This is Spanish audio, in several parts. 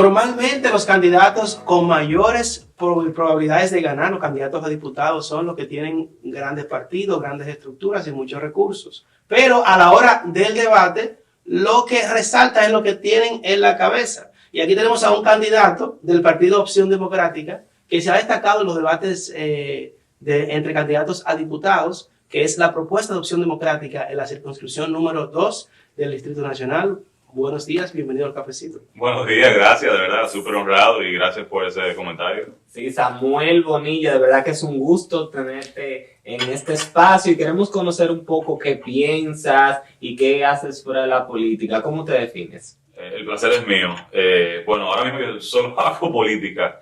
Normalmente los candidatos con mayores probabilidades de ganar, los candidatos a diputados, son los que tienen grandes partidos, grandes estructuras y muchos recursos. Pero a la hora del debate, lo que resalta es lo que tienen en la cabeza. Y aquí tenemos a un candidato del partido Opción Democrática que se ha destacado en los debates entre candidatos a diputados, que es la propuesta de Opción Democrática en la circunscripción número 2 del Distrito Nacional. Buenos días, bienvenido al Cafecito. Buenos días, gracias, de verdad, súper honrado y gracias por ese comentario. Sí, Samuel Bonilla, de verdad que es un gusto tenerte en este espacio y queremos conocer un poco qué piensas y qué haces fuera de la política. ¿Cómo te defines? El placer es mío. Bueno, ahora mismo yo solo hago política.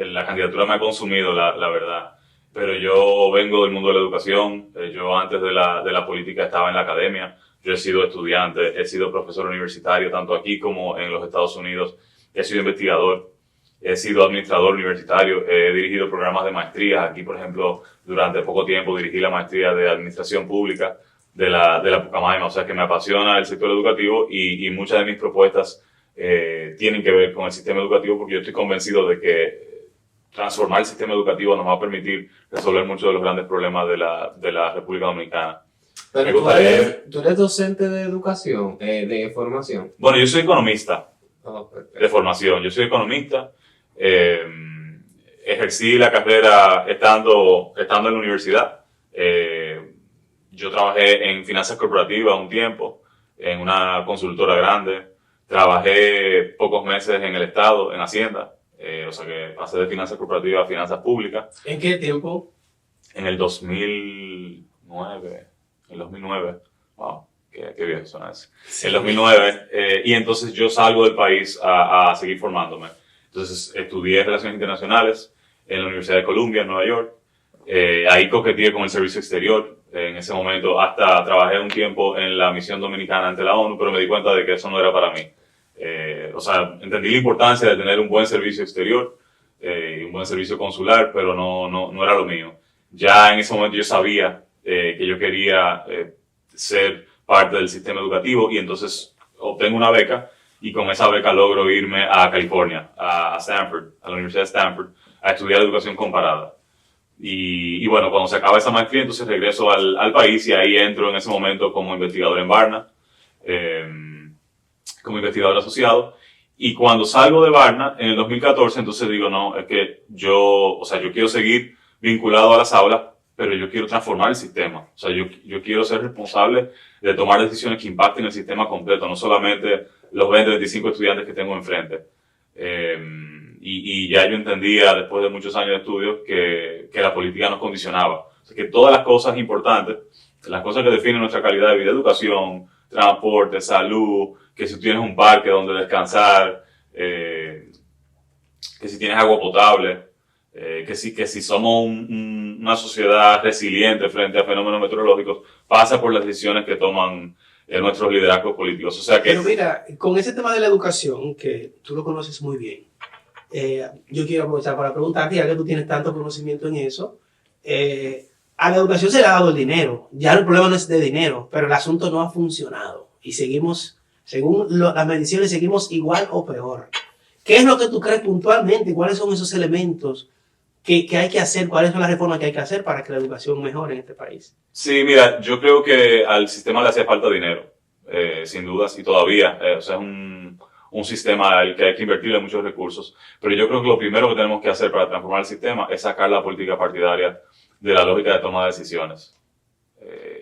La candidatura me ha consumido, la verdad. Pero yo vengo del mundo de la educación. Yo antes de la política estaba en la academia. Yo he sido estudiante, he sido profesor universitario, tanto aquí como en los Estados Unidos. He sido investigador, he sido administrador universitario, he dirigido programas de maestría. Aquí, por ejemplo, durante poco tiempo dirigí la maestría de Administración Pública de la Pucamaima. O sea que me apasiona el sector educativo y muchas de mis propuestas tienen que ver con el sistema educativo, porque yo estoy convencido de que transformar el sistema educativo nos va a permitir resolver muchos de los grandes problemas de la República Dominicana. Pero tú eres docente de educación, de formación. Bueno, yo soy economista Perfecto. de formación. Yo soy economista. Ejercí la carrera estando en la universidad. Yo trabajé en finanzas corporativas un tiempo, en una consultora grande. Trabajé pocos meses en el Estado, en Hacienda. O sea que pasé de finanzas corporativas a finanzas públicas. ¿En qué tiempo? En el 2009. En 2009. Wow, qué viejo suena eso. Sí. En 2009. Y entonces yo salgo del país a seguir formándome. Entonces estudié Relaciones Internacionales en la Universidad de Columbia, en Nueva York. Ahí coqueteé con el servicio exterior. En ese momento hasta trabajé un tiempo en la misión dominicana ante la ONU, pero me di cuenta de que eso no era para mí. O sea, entendí la importancia de tener un buen servicio exterior y un buen servicio consular, pero no era lo mío. Ya en ese momento yo sabía que yo quería ser parte del sistema educativo y entonces obtengo una beca y con esa beca logro irme a California, a Stanford, a la Universidad de Stanford, a estudiar educación comparada. Y bueno, cuando se acaba esa maestría, entonces regreso al país y ahí entro en ese momento como investigador en Barna, como investigador asociado. Y cuando salgo de Barna, en el 2014, entonces digo, no, es que yo quiero seguir vinculado a las aulas, pero yo quiero transformar el sistema. O sea, yo quiero ser responsable de tomar decisiones que impacten el sistema completo, no solamente los 20, 25 estudiantes que tengo enfrente. Y ya yo entendía, después de muchos años de estudios, que la política nos condicionaba. O sea, que todas las cosas importantes, las cosas que definen nuestra calidad de vida, educación, transporte, salud, que si tienes un parque donde descansar, que si tienes agua potable, que si somos una sociedad resiliente frente a fenómenos meteorológicos, pasa por las decisiones que toman nuestros liderazgos políticos. O sea que... Pero mira, con ese tema de la educación, que tú lo conoces muy bien, yo quiero aprovechar para preguntarte, ya que tú tienes tanto conocimiento en eso, a la educación se le ha dado el dinero. Ya el problema no es de dinero, pero el asunto no ha funcionado. Y seguimos, según las mediciones, seguimos igual o peor. ¿Qué es lo que tú crees puntualmente? ¿Cuáles son esos elementos que hay que hacer? ¿Cuáles son las reformas que hay que hacer para que la educación mejore en este país? Sí, mira, yo creo que al sistema le hacía falta dinero, sin dudas, y todavía. O sea, es un sistema al que hay que invertirle muchos recursos. Pero yo creo que lo primero que tenemos que hacer para transformar el sistema es sacar la política partidaria de la lógica de toma de decisiones.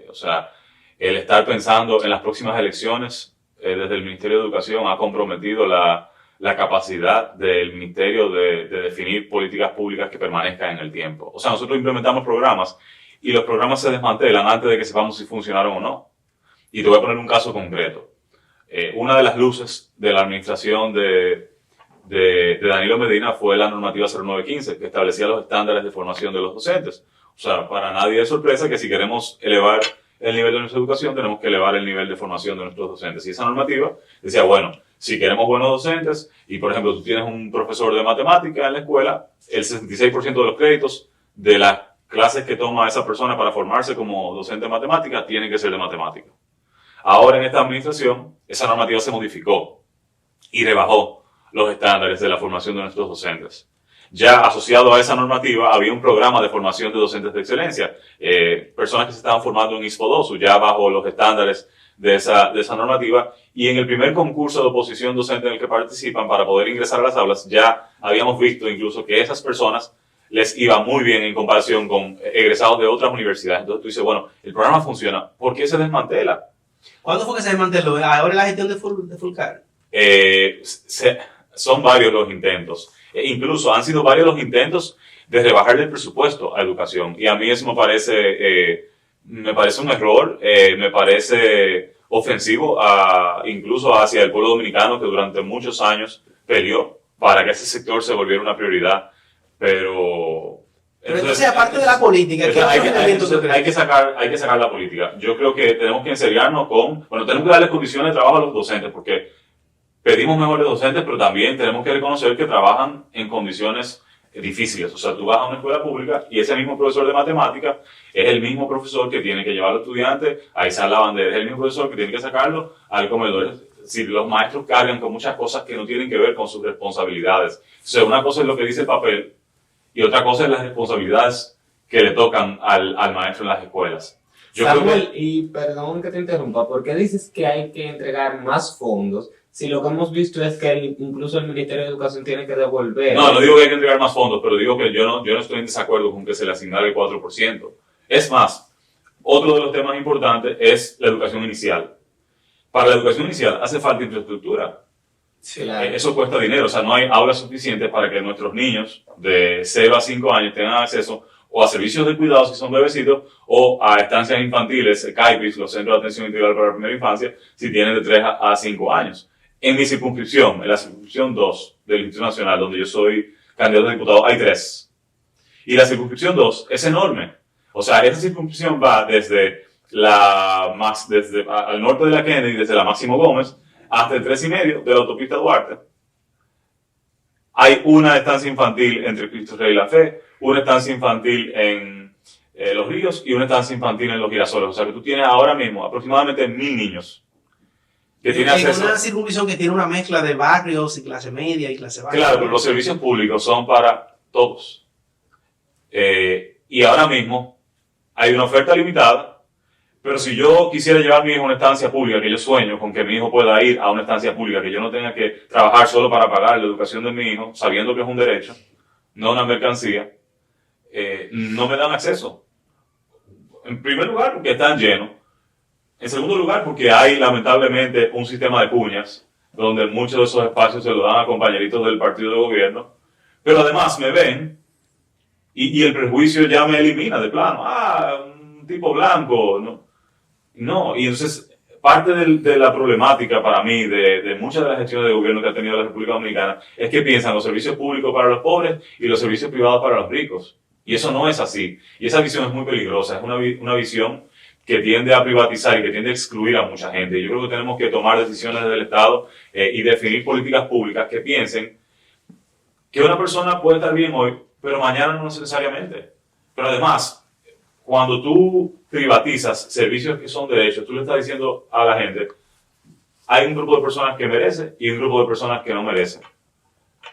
O sea, el estar pensando en las próximas elecciones, desde el Ministerio de Educación ha comprometido la capacidad del Ministerio de definir políticas públicas que permanezcan en el tiempo. O sea, nosotros implementamos programas y los programas se desmantelan antes de que sepamos si funcionaron o no. Y te voy a poner un caso concreto. Una de las luces de la administración de Danilo Medina fue la normativa 0915, que establecía los estándares de formación de los docentes. O sea, para nadie es sorpresa que si queremos elevar el nivel de nuestra educación, tenemos que elevar el nivel de formación de nuestros docentes. Y esa normativa decía, bueno, si queremos buenos docentes, y por ejemplo tú tienes un profesor de matemática en la escuela, el 66% de los créditos de las clases que toma esa persona para formarse como docente de matemática tienen que ser de matemática. Ahora en esta administración, esa normativa se modificó. y rebajó los estándares de la formación de nuestros docentes. Ya asociado a esa normativa había un programa de formación de docentes de excelencia, personas que se estaban formando en ISPO 2, ya bajo los estándares de esa normativa, y en el primer concurso de oposición docente en el que participan para poder ingresar a las aulas, ya habíamos visto incluso que esas personas les iba muy bien en comparación con egresados de otras universidades. Entonces tú dices, bueno, el programa funciona, ¿por qué se desmantela? ¿Cuándo fue que se desmanteló? ¿Ahora la gestión de Fulcar? Son varios los intentos. Incluso han sido varios los intentos de rebajar el presupuesto a educación. Y a mí eso me parece un error, me parece ofensivo incluso hacia el pueblo dominicano que durante muchos años peleó para que ese sector se volviera una prioridad. Pero entonces, aparte de la política, hay que sacar la política. Yo creo que tenemos que enseriarnos tenemos que darles condiciones de trabajo a los docentes, porque pedimos mejores docentes, pero también tenemos que reconocer que trabajan en condiciones difíciles. O sea, tú vas a una escuela pública y ese mismo profesor de matemática es el mismo profesor que tiene que llevar a los estudiantes a izar la bandera, es el mismo profesor que tiene que sacarlo al comedor. Si los maestros cargan con muchas cosas que no tienen que ver con sus responsabilidades. O sea, una cosa es lo que dice el papel y otra cosa es las responsabilidades que le tocan al maestro en las escuelas. Samuel, y perdón que te interrumpa, ¿por qué dices que hay que entregar más fondos si lo que hemos visto es que incluso el Ministerio de Educación tiene que devolver? No digo que hay que entregar más fondos, pero digo que yo no estoy en desacuerdo con que se le asignara el 4%. Es más, otro de los temas importantes es la educación inicial. Para la educación inicial hace falta infraestructura. Sí, claro. Eso cuesta dinero, o sea, no hay aulas suficientes para que nuestros niños de 0 a 5 años tengan acceso o a servicios de cuidado si son bebecitos, o a estancias infantiles, CAIPIS, los Centros de Atención Integral para la Primera Infancia, si tienen de 3 a 5 años. En mi circunscripción, en la circunscripción 2 del Instituto Nacional, donde yo soy candidato a diputado, hay 3. Y la circunscripción 2 es enorme. O sea, esa circunscripción va desde al norte de la Kennedy, desde la Máximo Gómez, hasta el 3,5 de la autopista Duarte. Hay una estancia infantil entre Cristo Rey y La Fe, una estancia infantil en Los Ríos y una estancia infantil en Los Girasoles. O sea que tú tienes ahora mismo aproximadamente 1,000 niños que tienen acceso. Es una circunvisión que tiene una mezcla de barrios y clase media y clase baja. Claro, pero los servicios públicos son para todos. Y ahora mismo hay una oferta limitada. Pero si yo quisiera llevar a mi hijo a una estancia pública, que yo sueño con que mi hijo pueda ir a una estancia pública, que yo no tenga que trabajar solo para pagar la educación de mi hijo, sabiendo que es un derecho, no una mercancía, no me dan acceso. En primer lugar, porque están llenos. En segundo lugar, porque hay lamentablemente un sistema de cuñas, donde muchos de esos espacios se los dan a compañeritos del partido de gobierno. Pero además me ven y el prejuicio ya me elimina de plano. Un tipo blanco, no, y entonces parte de la problemática para mí de muchas de las gestiones de gobierno que ha tenido la República Dominicana es que piensan los servicios públicos para los pobres y los servicios privados para los ricos. Y eso no es así. Y esa visión es muy peligrosa. Es una visión que tiende a privatizar y que tiende a excluir a mucha gente. Yo creo que tenemos que tomar decisiones del Estado y definir políticas públicas que piensen que una persona puede estar bien hoy, pero mañana no necesariamente. Pero además, cuando tú privatizas servicios que son derechos, tú le estás diciendo a la gente, hay un grupo de personas que merece y un grupo de personas que no merecen.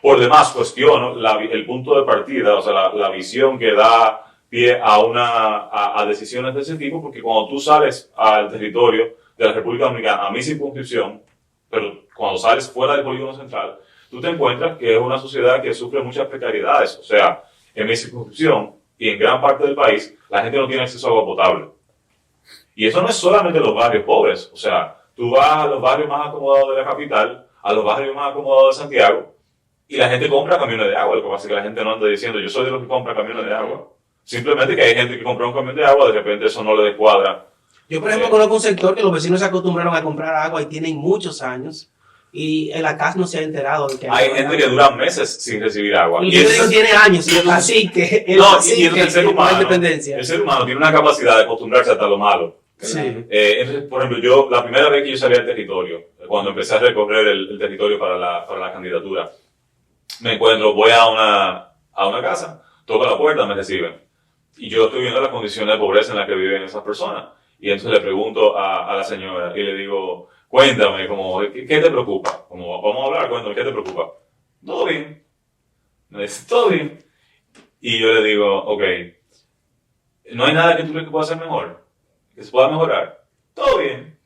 Por demás, cuestiono el punto de partida, o sea, la visión que da pie a decisiones de ese tipo, porque cuando tú sales al territorio de la República Dominicana, a mi circunscripción, pero cuando sales fuera del polígono central, tú te encuentras que es una sociedad que sufre muchas precariedades. O sea, en mi circunscripción y en gran parte del país, la gente no tiene acceso a agua potable. Y eso no es solamente los barrios pobres. O sea, tú vas a los barrios más acomodados de la capital, a los barrios más acomodados de Santiago, y la gente compra camiones de agua. Lo que pasa es que la gente no anda diciendo, yo soy de los que compra camiones de agua. Simplemente que hay gente que compra un camión de agua, de repente eso no le descuadra. Yo, por ejemplo, conozco un sector que los vecinos se acostumbraron a comprar agua y tienen muchos años. Y el ACAS no se ha enterado de que hay gente que dura meses sin recibir agua. Y yo digo, tiene años, y así que el ser humano tiene una capacidad de acostumbrarse hasta lo malo. Sí. Entonces, por ejemplo, la primera vez que yo salí al territorio, cuando empecé a recorrer el territorio para la candidatura, me encuentro, voy a una casa, toco la puerta, me reciben. Y yo estoy viendo las condiciones de pobreza en las que viven esas personas. Y entonces le pregunto a la señora y le digo, cuéntame, como, ¿qué te preocupa? Como, vamos a hablar, cuéntame, ¿qué te preocupa? Todo bien. Me dice, todo bien. Y yo le digo, ok, ¿no hay nada que tú crees que pueda hacer mejor? ¿Que se pueda mejorar? Todo bien.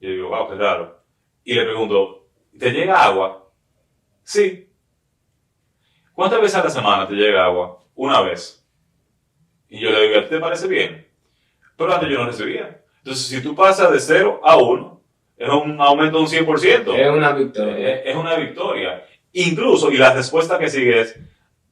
Y yo digo, wow, qué raro. Y le pregunto, ¿te llega agua? Sí. ¿Cuántas veces a la semana te llega agua? Una vez. Y yo le digo, ¿a ti te parece bien? Pero antes yo no recibía. Entonces, si tú pasas de 0 a 1, es un aumento de un 100%. Es una victoria. Es una victoria. Incluso, y la respuesta que sigue es,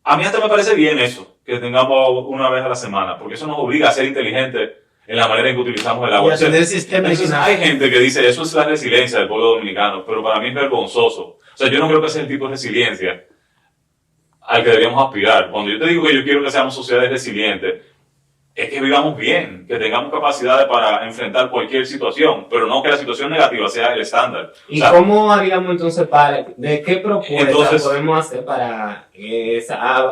a mí hasta me parece bien eso, que tengamos una vez a la semana, porque eso nos obliga a ser inteligentes en la manera en que utilizamos el agua. Y a tener sistema Entonces, hay gente que dice, eso es la resiliencia del pueblo dominicano, pero para mí es vergonzoso. O sea, yo no creo que sea el tipo de resiliencia al que deberíamos aspirar. Cuando yo te digo que yo quiero que seamos sociedades resilientes, es que vivamos bien, que tengamos capacidades para enfrentar cualquier situación, pero no que la situación negativa sea el estándar. ¿Y cómo haríamos entonces de qué propuestas podemos hacer para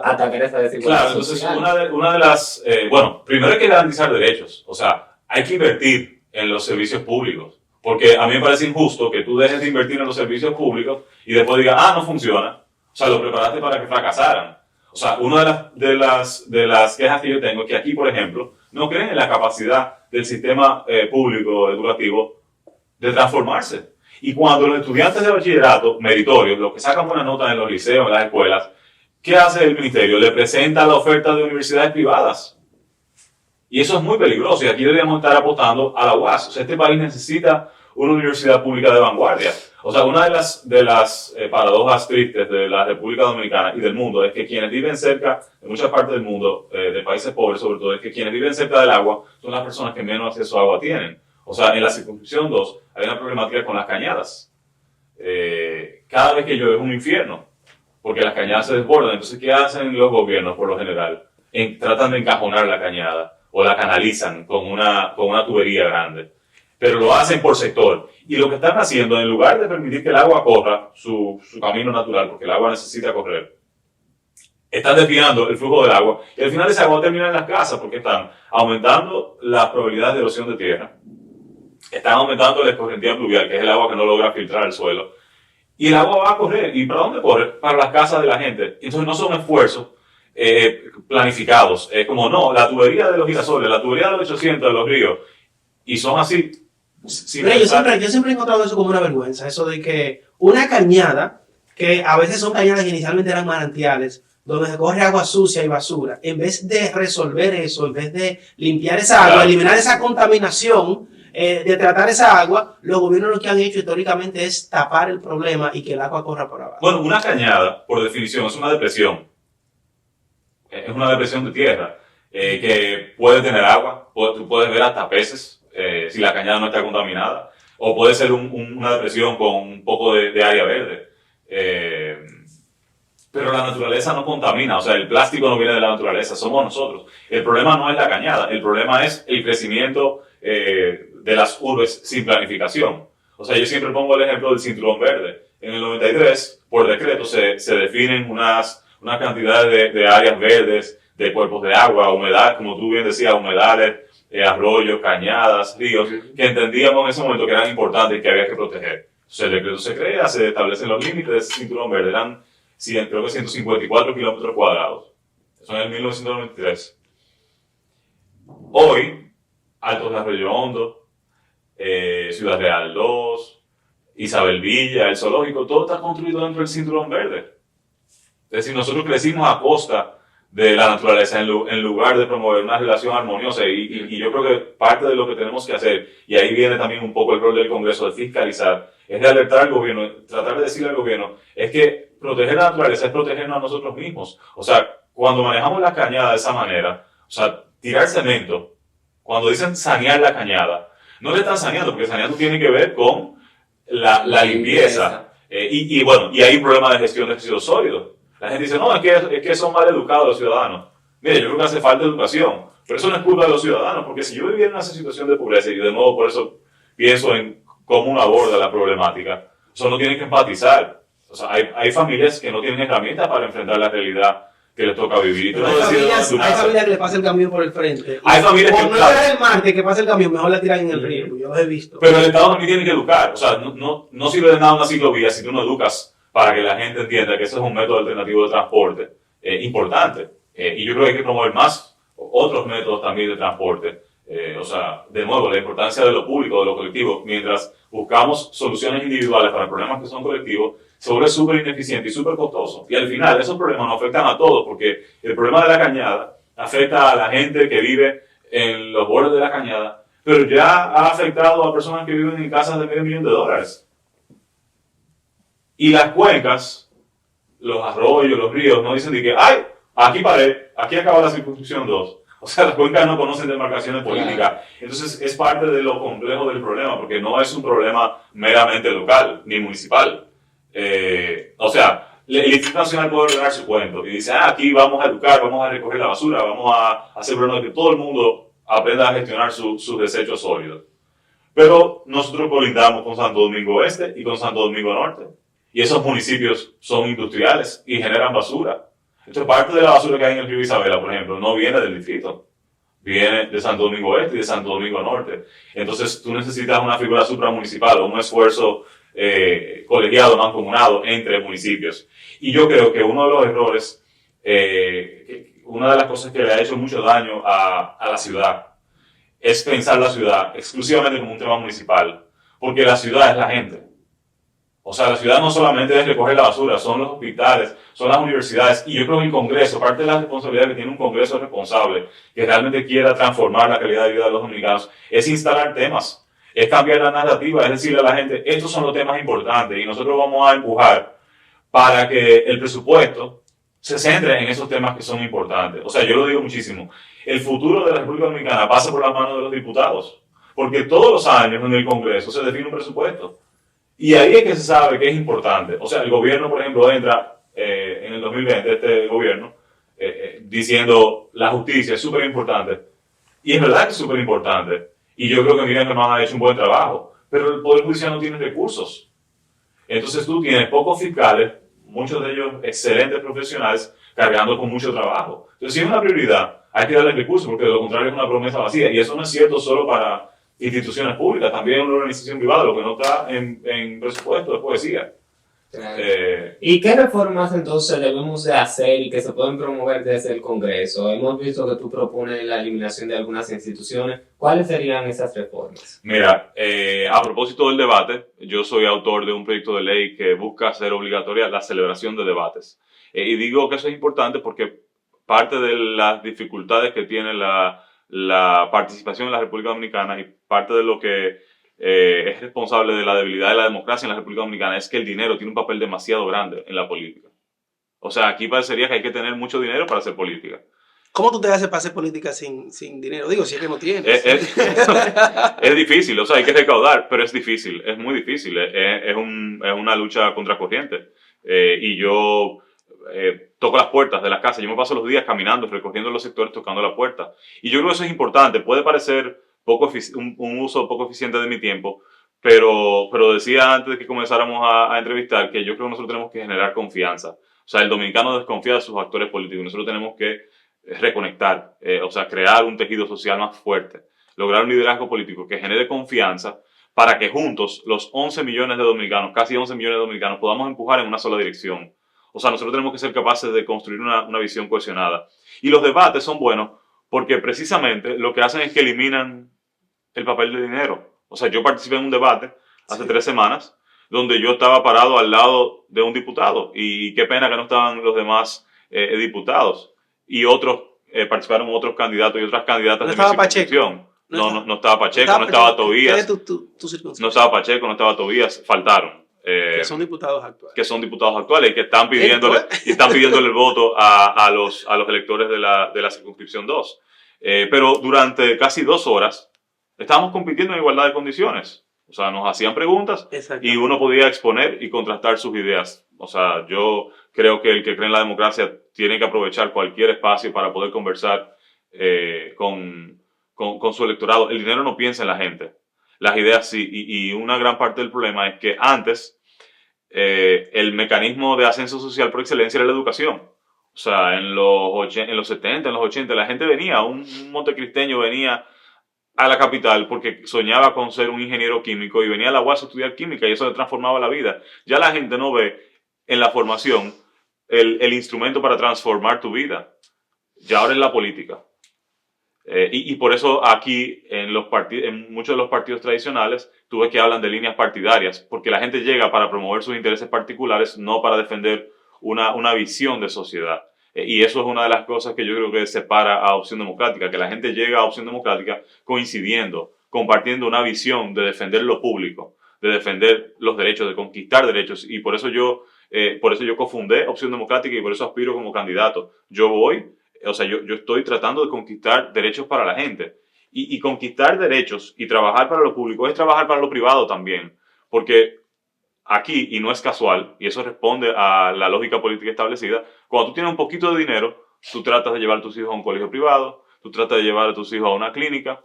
atacar esa desigualdad? Claro, entonces una de las, bueno, primero hay que garantizar derechos, o sea, hay que invertir en los servicios públicos, porque a mí me parece injusto que tú dejes de invertir en los servicios públicos y después digas, no funciona, o sea, lo preparaste para que fracasaran. O sea, una de las quejas que yo tengo es que aquí, por ejemplo, no creen en la capacidad del sistema público educativo de transformarse. Y cuando los estudiantes de bachillerato meritorios, los que sacan buenas notas en los liceos, en las escuelas, ¿qué hace el ministerio? Le presenta la oferta de universidades privadas. Y eso es muy peligroso. Y aquí deberíamos estar apostando a la UAS. O sea, este país necesita una universidad pública de vanguardia. O sea, una de las paradojas tristes de la República Dominicana y del mundo es que quienes viven cerca, de muchas partes del mundo, de países pobres sobre todo, es que quienes viven cerca del agua son las personas que menos acceso a agua tienen. O sea, en la circunscripción 2 hay una problemática con las cañadas. Cada vez que llueve es un infierno, porque las cañadas se desbordan. Entonces, ¿qué hacen los gobiernos por lo general? Tratan de encajonar la cañada o la canalizan con una tubería grande. Pero lo hacen por sector. Y lo que están haciendo, en lugar de permitir que el agua corra su camino natural, porque el agua necesita correr, están desviando el flujo del agua. Y al final esa agua termina en las casas, porque están aumentando las probabilidades de erosión de tierra. Están aumentando la escorrentía pluvial, que es el agua que no logra filtrar el suelo. Y el agua va a correr. ¿Y para dónde corre? Para las casas de la gente. Entonces no son esfuerzos planificados. Es como, no, la tubería de los girasoles, la tubería de los 800 de los ríos. Y son así. Pero yo siempre he encontrado eso como una vergüenza, eso de que una cañada, que a veces son cañadas que inicialmente eran manantiales, donde se corre agua sucia y basura, en vez de resolver eso, en vez de limpiar esa agua, eliminar esa contaminación, de tratar esa agua, los gobiernos lo que han hecho históricamente es tapar el problema y que el agua corra por abajo. Bueno, una cañada, por definición, es una depresión. Es una depresión de tierra, que puede tener agua, tú puedes ver hasta peces, si la cañada no está contaminada, o puede ser una depresión con un poco de área verde. Pero la naturaleza no contamina, o sea, el plástico no viene de la naturaleza, somos nosotros. El problema no es la cañada, el problema es el crecimiento de las urbes sin planificación. O sea, yo siempre pongo el ejemplo del cinturón verde. En el 93, por decreto, se definen unas cantidades de áreas verdes, de cuerpos de agua, humedad, como tú bien decías, humedales, arroyos, cañadas, ríos, que entendíamos en ese momento que eran importantes y que había que proteger. Entonces el decreto se crea, se establecen los límites de ese cinturón verde, eran creo que 154 kilómetros cuadrados. Eso en el 1993. Hoy, Altos de Arroyo Hondo, Ciudad Real 2, Isabel Villa, el zoológico, todo está construido dentro del cinturón verde. Es decir, nosotros crecimos a costa de la naturaleza en lugar de promover una relación armoniosa y yo creo que parte de lo que tenemos que hacer, y ahí viene también un poco el rol del Congreso de fiscalizar, es de alertar al gobierno, tratar de decirle al gobierno, es que proteger la naturaleza es protegernos a nosotros mismos. O sea, cuando manejamos la cañada de esa manera, o sea, tirar cemento, cuando dicen sanear la cañada, no le están saneando, porque saneando tiene que ver con la limpieza. Y bueno, y hay un problema de gestión de residuos sólidos. La gente dice, no, es que son mal educados los ciudadanos. Mire, yo creo que hace falta educación, pero eso no es culpa de los ciudadanos, porque si yo viviera en una situación de pobreza, y de nuevo por eso pienso en cómo uno aborda la problemática, eso no tiene que empatizar. O sea, hay familias que no tienen herramientas para enfrentar la realidad que les toca vivir. Y tú no Hay decides dónde familias, tú hay naces. familias que le pasa el camión por el frente. Hay familias que, por no claro. llegar el martes que pasa el camión, mejor la tiran en el río. Yo los he visto. Pero el Estado también tiene que educar. O sea, no sirve de nada una ciclovía si tú no educas para que la gente entienda que ese es un método alternativo de transporte importante. Y yo creo que hay que promover más otros métodos también de transporte. O sea, de nuevo, la importancia de lo público, de lo colectivo, mientras buscamos soluciones individuales para problemas que son colectivos, se vuelve súper ineficiente y súper costoso. Y al final, esos problemas nos afectan a todos, porque el problema de la cañada afecta a la gente que vive en los bordes de la cañada, pero ya ha afectado a personas que viven en casas de $500,000. Y las cuencas, los arroyos, los ríos, no dicen de que, ¡ay! Aquí paré, aquí acaba la circunscripción 2. O sea, las cuencas no conocen demarcaciones políticas. Entonces, es parte de lo complejo del problema, porque no es un problema meramente local, ni municipal. O sea, el Instituto Nacional puede ordenar su cuento y dice, aquí vamos a educar, vamos a recoger la basura, vamos a asegurarnos de que todo el mundo aprenda a gestionar sus desechos sólidos. Pero nosotros colindamos con Santo Domingo Este y con Santo Domingo Norte. Y esos municipios son industriales y generan basura. Entonces, parte de la basura que hay en el río Isabela, por ejemplo, no viene del distrito. Viene de Santo Domingo Este y de Santo Domingo Norte. Entonces, tú necesitas una figura supramunicipal o un esfuerzo colegiado, mancomunado entre municipios. Y yo creo que uno de los errores, una de las cosas que le ha hecho mucho daño a la ciudad, es pensar la ciudad exclusivamente como un tema municipal. Porque la ciudad es la gente. O sea, la ciudad no solamente es recoger la basura, son los hospitales, son las universidades, y yo creo que el Congreso, parte de la responsabilidad que tiene un Congreso responsable, que realmente quiera transformar la calidad de vida de los dominicanos, es instalar temas, es cambiar la narrativa, es decirle a la gente, estos son los temas importantes, y nosotros vamos a empujar para que el presupuesto se centre en esos temas que son importantes. O sea, yo lo digo muchísimo, el futuro de la República Dominicana pasa por las manos de los diputados, porque todos los años en el Congreso se define un presupuesto. Y ahí es que se sabe que es importante. O sea, el gobierno, por ejemplo, entra en el 2020, este gobierno, diciendo la justicia es súper importante. Y es verdad que es súper importante. Y yo creo que Miriam Germán ha hecho un buen trabajo. Pero el Poder Judicial no tiene recursos. Entonces tú tienes pocos fiscales, muchos de ellos excelentes profesionales, cargando con mucho trabajo. Entonces, si es una prioridad, hay que darle recursos, porque de lo contrario es una promesa vacía. Y eso no es cierto solo para instituciones públicas, también una organización privada, lo que no está en presupuesto es poesía. Claro. ¿Y qué reformas entonces debemos de hacer y que se pueden promover desde el Congreso? Hemos visto que tú propones la eliminación de algunas instituciones. ¿Cuáles serían esas reformas? Mira, a propósito del debate, yo soy autor de un proyecto de ley que busca hacer obligatoria la celebración de debates. Y digo que eso es importante porque parte de las dificultades que tiene la participación en la República Dominicana y parte de lo que es responsable de la debilidad de la democracia en la República Dominicana es que el dinero tiene un papel demasiado grande en la política. O sea, aquí parecería que hay que tener mucho dinero para hacer política. ¿Cómo tú te haces para hacer política sin dinero? Digo, si es que no tienes. Es difícil, o sea, hay que recaudar, pero es difícil, es muy difícil. Es una lucha contracorriente. Y yo toco las puertas de las casas. Yo me paso los días caminando, recorriendo los sectores, tocando la puerta. Y yo creo que eso es importante. Puede parecer un uso poco eficiente de mi tiempo, pero decía antes de que comenzáramos a entrevistar que yo creo que nosotros tenemos que generar confianza. O sea, el dominicano desconfía de sus actores políticos. Nosotros tenemos que reconectar, o sea, crear un tejido social más fuerte, lograr un liderazgo político que genere confianza para que juntos los 11 millones de dominicanos, casi 11 millones de dominicanos, podamos empujar en una sola dirección. O sea, nosotros tenemos que ser capaces de construir una visión cohesionada. Y los debates son buenos porque precisamente lo que hacen es que eliminan el papel de dinero. O sea, yo participé en un debate hace 3 semanas donde yo estaba parado al lado de un diputado y qué pena que no estaban los demás diputados y otros participaron otros candidatos y otras candidatas de mi circunscripción. No estaba Pacheco, no estaba Tobías. No estaba Pacheco, no estaba Tobías, faltaron. Que son diputados actuales. Que son diputados actuales y que están pidiéndole el voto a los electores de la circunscripción 2. Pero durante casi 2 horas estábamos compitiendo en igualdad de condiciones. O sea, nos hacían preguntas y uno podía exponer y contrastar sus ideas. O sea, yo creo que el que cree en la democracia tiene que aprovechar cualquier espacio para poder conversar con su electorado. El dinero no piensa en la gente. Las ideas sí. Y una gran parte del problema es que antes el mecanismo de ascenso social por excelencia era la educación. O sea, en los 70, en los 80, la gente venía, un montecristeño venía a la capital porque soñaba con ser un ingeniero químico y venía a la UAS a estudiar química y eso le transformaba la vida. Ya la gente no ve en la formación el instrumento para transformar tu vida. Ya ahora es la política. Y por eso aquí en muchos de los partidos tradicionales tú ves que hablan de líneas partidarias, porque la gente llega para promover sus intereses particulares, no para defender una visión de sociedad. Y eso es una de las cosas que yo creo que separa a Opción Democrática, que la gente llega a Opción Democrática coincidiendo, compartiendo una visión de defender lo público, de defender los derechos, de conquistar derechos. Y por eso yo cofundé Opción Democrática y por eso aspiro como candidato. Yo estoy tratando de conquistar derechos para la gente. Y conquistar derechos y trabajar para lo público es trabajar para lo privado también. Porque aquí, y no es casual, y eso responde a la lógica política establecida, cuando tú tienes un poquito de dinero, tú tratas de llevar a tus hijos a un colegio privado, tú tratas de llevar a tus hijos a una clínica,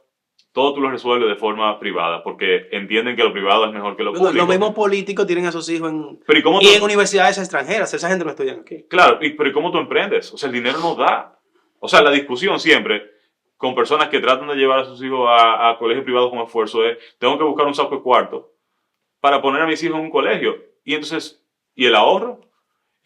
todo tú lo resuelves de forma privada, porque entienden que lo privado es mejor que lo Bueno, público. los mismos políticos tienen a sus hijos en, Pero ¿y cómo y en universidades extranjeras. Esa gente no estudia aquí. Claro, pero ¿y cómo tú emprendes? O sea, el dinero no da. O sea, la discusión siempre con personas que tratan de llevar a sus hijos a colegios privados con esfuerzo es, tengo que buscar un saco de cuarto para poner a mis hijos en un colegio. Y entonces, ¿y el ahorro?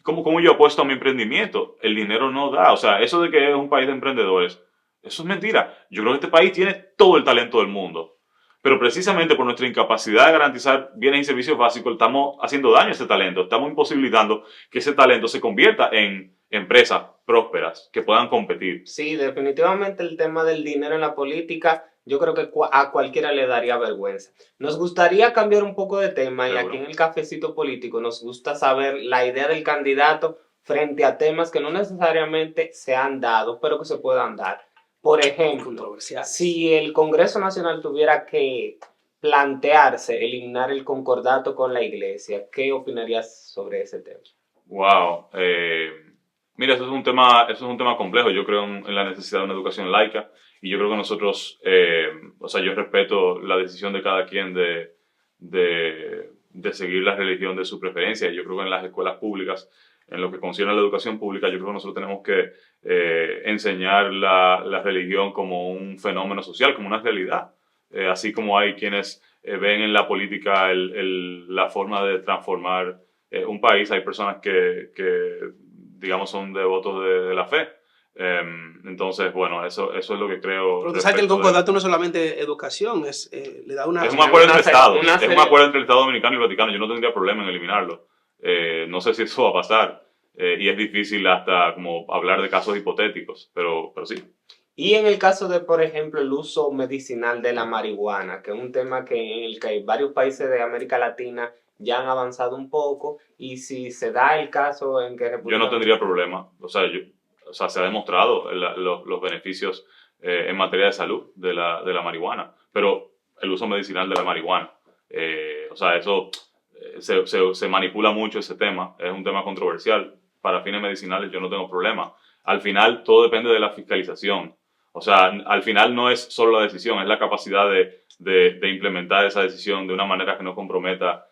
¿Cómo yo apuesto a mi emprendimiento? El dinero no da. O sea, eso de que es un país de emprendedores, eso es mentira. Yo creo que este país tiene todo el talento del mundo. Pero precisamente por nuestra incapacidad de garantizar bienes y servicios básicos, estamos haciendo daño a ese talento. Estamos imposibilitando que ese talento se convierta en empresas prósperas que puedan competir. Sí, definitivamente el tema del dinero en la política, yo creo que a cualquiera le daría vergüenza. Nos gustaría cambiar un poco de tema y Seguro. aquí en el cafecito político nos gusta saber la idea del candidato frente a temas que no necesariamente se han dado, pero que se puedan dar. Por ejemplo, Controversial. si el Congreso Nacional tuviera que plantearse eliminar el concordato con la Iglesia, ¿qué opinarías sobre ese tema? Wow. Mira, eso es un tema complejo. Yo creo en la necesidad de una educación laica y yo creo que nosotros, yo respeto la decisión de cada quien de seguir la religión de su preferencia. Yo creo que en las escuelas públicas, en lo que concierne a la educación pública, yo creo que nosotros tenemos que enseñar la religión como un fenómeno social, como una realidad. Así como hay quienes ven en la política la forma de transformar un país, hay personas que digamos, son devotos de la fe. Entonces, bueno, eso es lo que creo. Pero tú sabes que el concordato no es solamente educación, le da una... Es un acuerdo entre Estados. una Es un acuerdo entre el Estado Dominicano y el Vaticano. Yo no tendría problema en eliminarlo. No sé si eso va a pasar. Y es difícil hasta como hablar de casos hipotéticos, pero sí. Y en el caso de, por ejemplo, el uso medicinal de la marihuana, que es un tema en el que varios países de América Latina ya han avanzado un poco, y si se da el caso en que Yo no tendría problema. O sea, se ha demostrado los beneficios en materia de salud de la marihuana, pero el uso medicinal de la marihuana, eso se manipula mucho ese tema, es un tema controversial. Para fines medicinales yo no tengo problema. Al final todo depende de la fiscalización. O sea, al final no es solo la decisión, es la capacidad de implementar esa decisión de una manera que no comprometa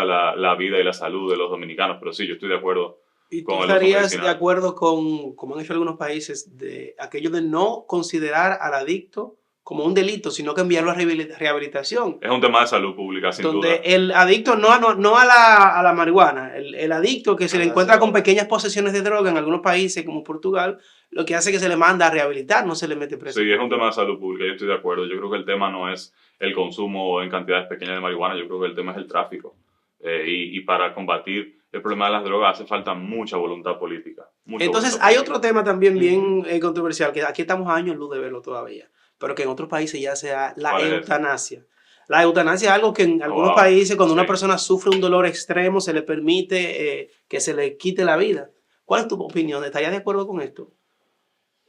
la vida y la salud de los dominicanos. Pero sí, yo estoy de acuerdo. ¿Y tú estarías de acuerdo con, como han hecho algunos países, de aquello de no considerar al adicto como un delito, sino que enviarlo a rehabilitación? Es un tema de salud pública, sin donde duda. El adicto no a la marihuana, el adicto que se le encuentra con pequeñas posesiones de droga en algunos países como Portugal, lo que hace que se le manda a rehabilitar, no se le mete preso. Sí, es un tema de salud pública, yo estoy de acuerdo. Yo creo que el tema no es el consumo en cantidades pequeñas de marihuana, yo creo que el tema es el tráfico. Y para combatir el problema de las drogas hace falta mucha voluntad política. Entonces hay otro tema también bien controversial, que aquí estamos a años luz de verlo todavía, pero que en otros países ya sea la eutanasia. La eutanasia es algo que en algunos países, cuando una persona sufre un dolor extremo, se le permite que se le quite la vida. ¿Cuál es tu opinión? ¿Estarías de acuerdo con esto?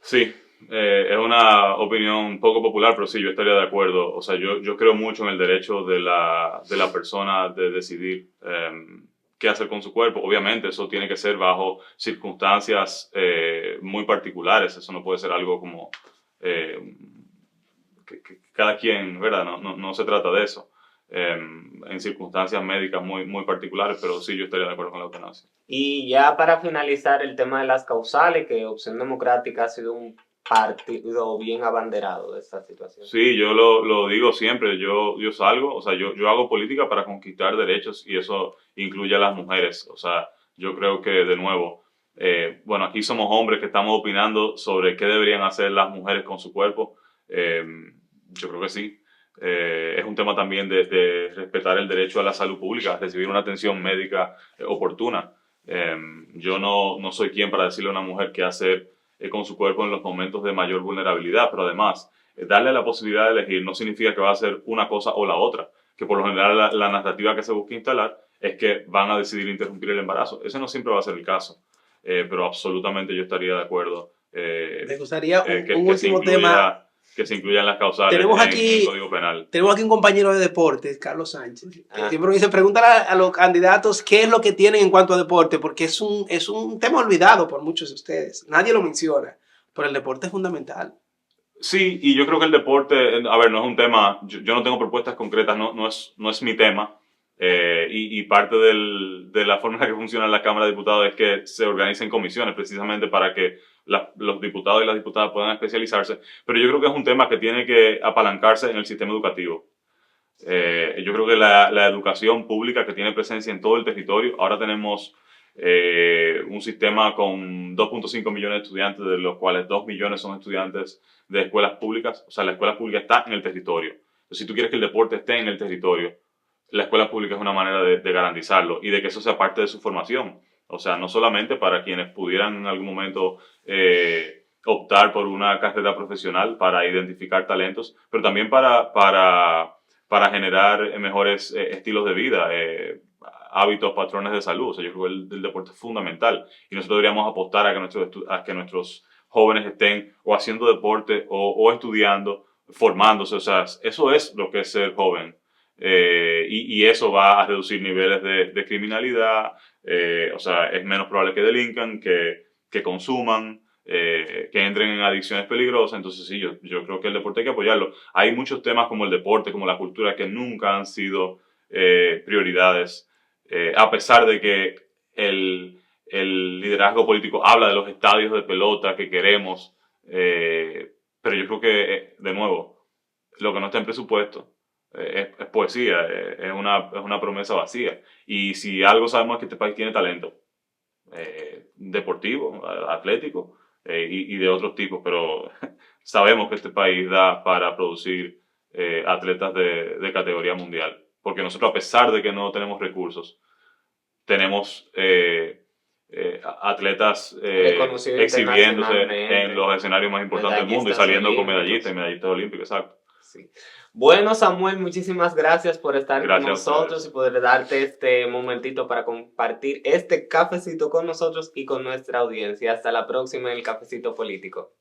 Sí, es una opinión poco popular, pero sí, yo estaría de acuerdo. O sea, yo creo mucho en el derecho de la persona de decidir qué hacer con su cuerpo. Obviamente, eso tiene que ser bajo circunstancias muy particulares. Eso no puede ser algo como que cada quien, ¿verdad? No se trata de eso. en circunstancias médicas muy particulares, pero sí yo estaría de acuerdo con la eutanasia. Y ya para finalizar el tema de las causales, que Opción Democrática ha sido un partido bien abanderado de esta situación. Sí, yo lo digo siempre, yo salgo, o sea, yo hago política para conquistar derechos y eso incluye a las mujeres, o sea, yo creo que de nuevo, bueno, aquí somos hombres que estamos opinando sobre qué deberían hacer las mujeres con su cuerpo, yo creo que sí. Es un tema también de respetar el derecho a la salud pública, a recibir una atención médica oportuna. Yo no soy quien para decirle a una mujer qué hacer con su cuerpo en los momentos de mayor vulnerabilidad, pero además, darle la posibilidad de elegir no significa que va a ser una cosa o la otra, que por lo general la narrativa que se busca instalar es que van a decidir interrumpir el embarazo. Ese no siempre va a ser el caso, pero absolutamente yo estaría de acuerdo. Me gustaría un que último tema. Que se incluyan las causales Tenemos en aquí, el Código Penal. tenemos aquí un compañero de deportes, Carlos Sánchez, que Ah. siempre me dice, pregúntale a los candidatos qué es lo que tienen en cuanto a deporte, porque es un tema olvidado por muchos de ustedes. Nadie lo menciona, pero el deporte es fundamental. Sí, y yo creo que el deporte, a ver, no es un tema, yo no tengo propuestas concretas, no es mi tema, y parte de la forma en la que funciona la Cámara de Diputados es que se organicen comisiones precisamente para que los diputados y las diputadas puedan especializarse, pero yo creo que es un tema que tiene que apalancarse en el sistema educativo. Yo creo que la educación pública que tiene presencia en todo el territorio, ahora tenemos un sistema con 2.5 millones de estudiantes, de los cuales 2 millones son estudiantes de escuelas públicas, o sea, la escuela pública está en el territorio. Entonces, si tú quieres que el deporte esté en el territorio, la escuela pública es una manera de garantizarlo y de que eso sea parte de su formación. O sea, no solamente para quienes pudieran en algún momento optar por una carrera profesional para identificar talentos, pero también para generar mejores estilos de vida, hábitos, patrones de salud. O sea, yo creo que el deporte es fundamental y nosotros deberíamos apostar a que nuestros jóvenes estén o haciendo deporte o estudiando, formándose. O sea, eso es lo que es ser joven. Y eso va a reducir niveles de criminalidad, o sea, es menos probable que delincan, que consuman, que entren en adicciones peligrosas. Entonces sí, yo creo que el deporte hay que apoyarlo. Hay muchos temas como el deporte, como la cultura, que nunca han sido prioridades, a pesar de que el liderazgo político habla de los estadios de pelota que queremos, pero yo creo que, de nuevo, lo que no está en presupuesto es poesía, es una promesa vacía. Y si algo sabemos es que este país tiene talento deportivo, atlético y de otros tipos, pero sabemos que este país da para producir atletas de categoría mundial. Porque nosotros, a pesar de que no tenemos recursos, tenemos atletas exhibiéndose en los escenarios más importantes del mundo y saliendo con medallistas y medallistas olímpicos, exacto. Sí. Bueno, Samuel, muchísimas gracias por estar con nosotros y poder darte este momentito para compartir este cafecito con nosotros y con nuestra audiencia. Hasta la próxima en el Cafecito Político.